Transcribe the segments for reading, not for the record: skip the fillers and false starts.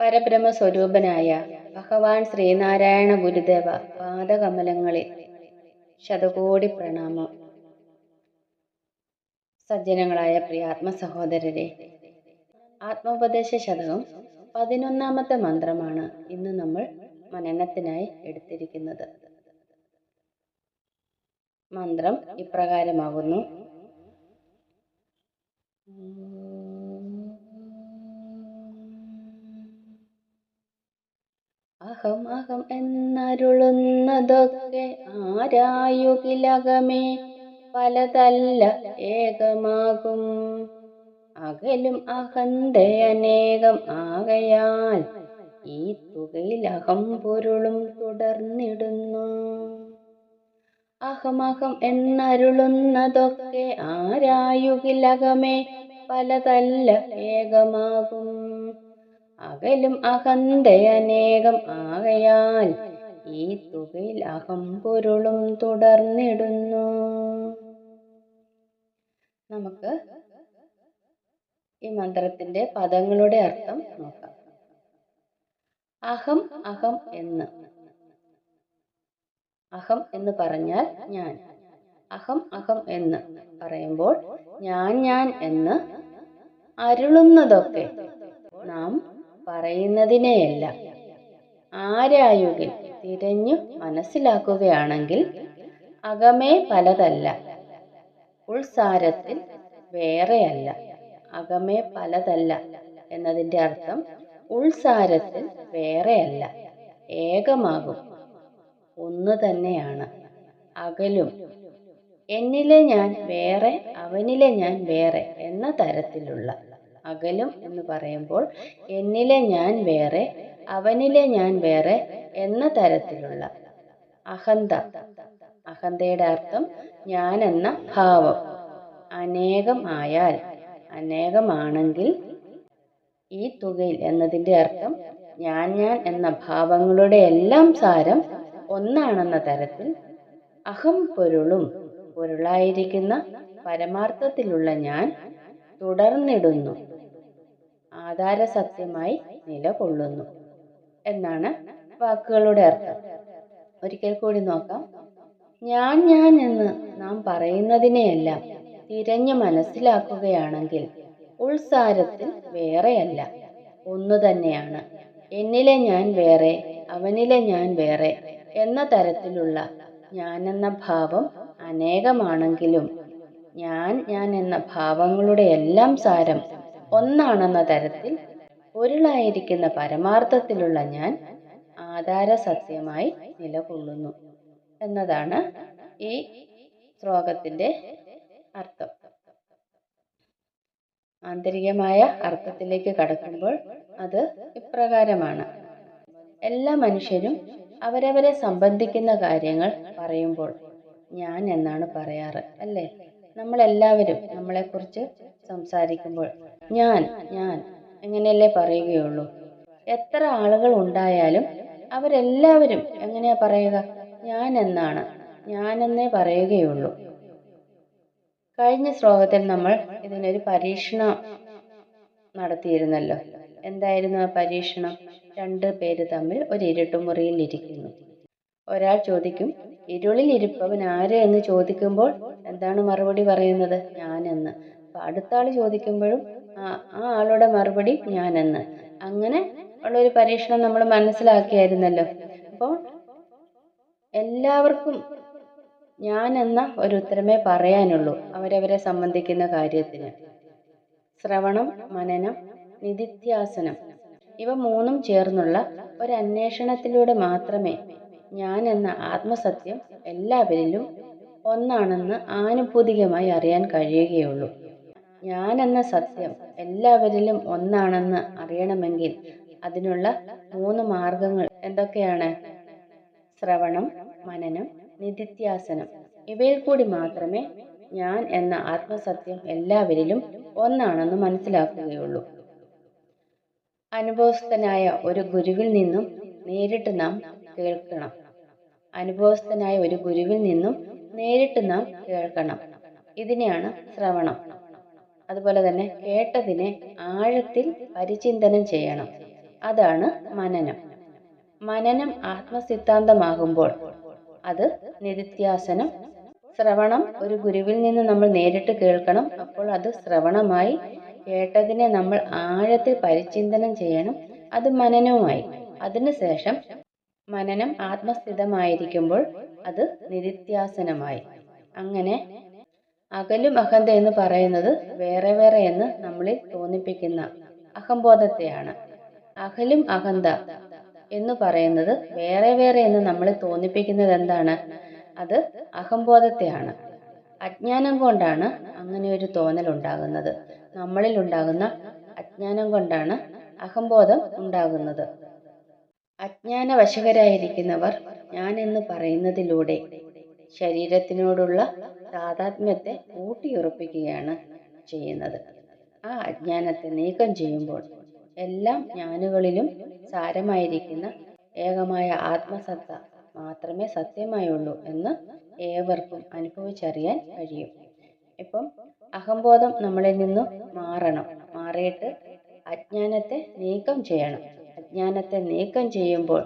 പരബ്രഹ്മസ്വരൂപനായ ഭഗവാൻ ശ്രീനാരായണ ഗുരുദേവ പാദകമലങ്ങളിൽ ശതകോടി പ്രണാമം. സജ്ജനങ്ങളായ പ്രിയ ആത്മസഹോദരരെ, ആത്മോപദേശ ശതകം 11ാമത്തെ മന്ത്രമാണ് ഇന്ന് നമ്മൾ മനനത്തിനായി എടുത്തിരിക്കുന്നത്. മന്ത്രം ഇപ്രകാരമാകുന്നു: അഹം അഹം എന്നരുളുന്നതൊക്കെ ആരായുകിലകമേ പലതല്ല ഏകമാകും. അകലും അഹന്ത അനേകം ആകയാൽ ഈ തുകയിൽ അഹം പൊരുളും തുടർന്നിടുന്നു. അഹം അഹം എന്നരുളുന്നതൊക്കെ ആരായുകിലകമേ പലതല്ല ഏകമാകും. അകലും അഹന്ത അനേകം ആകയാൽ ഈ തുകയിൽ അഹം പൊരുളും തുടർന്നിടുന്നു. നമുക്ക് ഈ മന്ത്രത്തിന്റെ പദങ്ങളുടെ അർത്ഥം നോക്കാം. അഹം അഹം എന്ന്, അഹം എന്ന് പറഞ്ഞാൽ ഞാൻ. അഹം അഹം എന്ന് പറയുമ്പോൾ ഞാൻ എന്ന് അരുളുന്നതൊക്കെ, നാം പറയുന്നതിനെയല്ല, ആരായുകിൽ തിരഞ്ഞു മനസ്സിലാക്കുകയാണെങ്കിൽ, അകമേ പലതല്ല, ഉൾസാരത്തിൽ വേറെയല്ല. അകമേ പലതല്ല എന്നതിൻ്റെ അർത്ഥം ഉൾസാരത്തിൽ വേറെയല്ല, ഏകമാകും, ഒന്നു തന്നെയാണ്. അകലും, എന്നിലെ ഞാൻ വേറെ അവനിലെ ഞാൻ വേറെ എന്ന തരത്തിലുള്ള. അകലും എന്ന് പറയുമ്പോൾ എന്നിലെ ഞാൻ വേറെ അവനിലെ ഞാൻ വേറെ എന്ന തരത്തിലുള്ള. അഹന്ത, അഹന്തയുടെ അർത്ഥം ഞാൻ എന്ന ഭാവം. അനേകം ആയാൽ, അനേകമാണെങ്കിൽ. ഈ തുകയിൽ എന്നതിൻ്റെ അർത്ഥം ഞാൻ എന്ന ഭാവങ്ങളുടെ എല്ലാം സാരം ഒന്നാണെന്ന തരത്തിൽ. അഹം പൊരുളും, പൊരുളായിരിക്കുന്ന പരമാർത്ഥത്തിലുള്ള ഞാൻ തുടർന്നിടുന്നു, ആധാരസത്യമായി നിലകൊള്ളുന്നു എന്നാണ് വാക്കുകളുടെ അർത്ഥം. ഒരിക്കൽ കൂടി നോക്കാം. ഞാൻ എന്ന് നാം പറയുന്നതിനെയെല്ലാം തിരഞ്ഞു മനസ്സിലാക്കുകയാണെങ്കിൽ, ഉൾസാരത്തിൽ വേറെയല്ല, ഒന്നു തന്നെയാണ്. എന്നിലെ ഞാൻ വേറെ അവനിലെ ഞാൻ വേറെ എന്ന തരത്തിലുള്ള ഞാനെന്ന ഭാവം അനേകമാണെങ്കിലും, ഞാൻ എന്ന ഭാവങ്ങളുടെ എല്ലാം സാരം ഒന്നാണെന്ന തരത്തിൽ പൊരുളായിരിക്കുന്ന പരമാർത്ഥത്തിലുള്ള ഞാൻ ആധാരസത്യമായി നിലകൊള്ളുന്നു എന്നതാണ് ഈ ശ്ലോകത്തിൻ്റെ അർത്ഥം. ആന്തരികമായ അർത്ഥത്തിലേക്ക് കടക്കുമ്പോൾ അത് ഇപ്രകാരമാണ്. എല്ലാ മനുഷ്യരും അവരവരെ സംബന്ധിക്കുന്ന കാര്യങ്ങൾ പറയുമ്പോൾ ഞാൻ എന്നാണ് പറയാറ്, അല്ലേ? നമ്മളെല്ലാവരും നമ്മളെക്കുറിച്ച് സംസാരിക്കുമ്പോൾ ഞാൻ എങ്ങനെയല്ലേ പറയുകയുള്ളൂ? എത്ര ആളുകൾ ഉണ്ടായാലും അവരെല്ലാവരും എങ്ങനെയാ പറയുക? ഞാൻ എന്നാണ്, ഞാനെന്നേ പറയുകയുള്ളൂ. കഴിഞ്ഞ ശ്ലോകത്തിൽ നമ്മൾ ഇതിനൊരു പരീക്ഷണം നടത്തിയിരുന്നല്ലോ. എന്തായിരുന്നു ആ പരീക്ഷണം? 2 പേര് തമ്മിൽ ഒരു ഇരുട്ടുമുറിയിൽ ഇരിക്കുന്നു. ഒരാൾ ചോദിക്കും, ഇരുളിൽ ഇരിപ്പവൻ ആര് എന്ന് ചോദിക്കുമ്പോൾ എന്താണ് മറുപടി പറയുന്നത്? ഞാനെന്ന്. അപ്പം അടുത്ത ആൾ ചോദിക്കുമ്പോഴും ആ ആളുടെ മറുപടി ഞാനെന്ന്. അങ്ങനെ ഉള്ളൊരു പരീക്ഷണം നമ്മൾ മനസ്സിലാക്കിയായിരുന്നല്ലോ. അപ്പോൾ എല്ലാവർക്കും ഞാൻ എന്ന ഒരു ഉത്തരമേ പറയാനുള്ളൂ അവരവരെ സംബന്ധിക്കുന്ന കാര്യത്തിന്. ശ്രവണം, മനനം, നിധിധ്യാസനം ഇവ 3 ചേർന്നുള്ള ഒരു അന്വേഷണത്തിലൂടെ മാത്രമേ ഞാൻ എന്ന ആത്മസത്യം എല്ലാവരിലും ഒന്നാണെന്ന് ആനുഭൂതികമായി അറിയാൻ കഴിയുകയുള്ളൂ. ഞാൻ എന്ന സത്യം എല്ലാവരിലും ഒന്നാണെന്ന് അറിയണമെങ്കിൽ അതിനുള്ള 3 മാർഗങ്ങൾ എന്തൊക്കെയാണ്? ശ്രവണം, മനനം, നിധിധ്യാസനം. ഇവയിൽ കൂടി മാത്രമേ ഞാൻ എന്ന ആത്മസത്യം എല്ലാവരിലും ഒന്നാണെന്ന് മനസ്സിലാക്കുകയുള്ളൂ. അനുഭവസ്ഥനായ ഒരു ഗുരുവിൽ നിന്നും നേരിട്ട് നാം കേൾക്കണം. അനുഭവസ്ഥനായ ഒരു ഗുരുവിൽ നിന്നും നേരിട്ട് നാം കേൾക്കണം. ഇതിനെയാണ് ശ്രവണം. അതുപോലെ തന്നെ കേട്ടതിനെ ആഴത്തിൽ പരിചിന്തനം ചെയ്യണം. അതാണ് മനനം. മനനം ആത്മസിദ്ധാന്തമാകുമ്പോൾ അത് നിധിധ്യാസനം. ശ്രവണം ഒരു ഗുരുവിൽ നിന്ന് നമ്മൾ നേരിട്ട് കേൾക്കണം. അപ്പോൾ അത് ശ്രവണമായി. കേട്ടതിനെ നമ്മൾ ആഴത്തിൽ പരിചിന്തനം ചെയ്യണം. അത് മനനവുമായി. അതിനുശേഷം മനനം ആത്മസ്ഥിതമായിരിക്കുമ്പോൾ അത് നിധിധ്യാസനമായി. അങ്ങനെ അകലും അഹന്ത എന്ന് പറയുന്നത് വേറെ വേറെ എന്ന് നമ്മളിൽ തോന്നിപ്പിക്കുന്ന അഹംബോധത്തെയാണ്. അകലും അഹന്ത എന്ന് പറയുന്നത് വേറെ വേറെ എന്ന് നമ്മളെ തോന്നിപ്പിക്കുന്നത് എന്താണ്? അത് അഹംബോധത്തെയാണ്. അജ്ഞാനം കൊണ്ടാണ് അങ്ങനെ ഒരു തോന്നൽ ഉണ്ടാകുന്നത്. നമ്മളിൽ ഉണ്ടാകുന്ന അജ്ഞാനം കൊണ്ടാണ് അഹംബോധം ഉണ്ടാകുന്നത്. അജ്ഞാനവശകരായിരിക്കുന്നവർ ഞാൻ എന്ന് പറയുന്നതിലൂടെ ശരീരത്തിനോടുള്ള താതാത്മ്യത്തെ ഊട്ടിയുറപ്പിക്കുകയാണ് ചെയ്യുന്നത്. ആ അജ്ഞാനത്തെ നീക്കം ചെയ്യുമ്പോൾ എല്ലാം ഞാനുകളിലും സാരമായിരിക്കുന്ന ഏകമായ ആത്മസത്ത മാത്രമേ സത്യമായുള്ളൂ എന്ന് ഏവർക്കും അനുഭവിച്ചറിയാൻ കഴിയും. ഇപ്പം അഹംബോധം നമ്മളിൽ നിന്നും മാറണം. മാറിയിട്ട് അജ്ഞാനത്തെ നീക്കം ചെയ്യണം. അജ്ഞാനത്തെ നീക്കം ചെയ്യുമ്പോൾ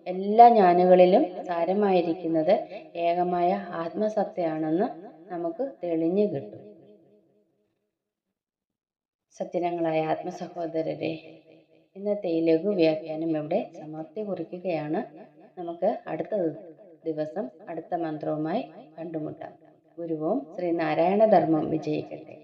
എല്ലാ ഞാനുകളിലും സാരമായിരിക്കുന്നത് ഏകമായ ആത്മസത്തയാണെന്ന് നമുക്ക് തെളിഞ്ഞു കിട്ടും. സജ്ജനങ്ങളായ ആത്മസഹോദരരെ, ഇന്നത്തെ ഈ ലഘു വ്യാഖ്യാനം ഇവിടെ സമാപ്തി കുറിക്കുകയാണ്. നമുക്ക് അടുത്ത ദിവസം അടുത്ത മന്ത്രവുമായി കണ്ടുമുട്ടാം. ഗുരുവും ശ്രീനാരായണ ധർമ്മം വിജയിക്കട്ടെ.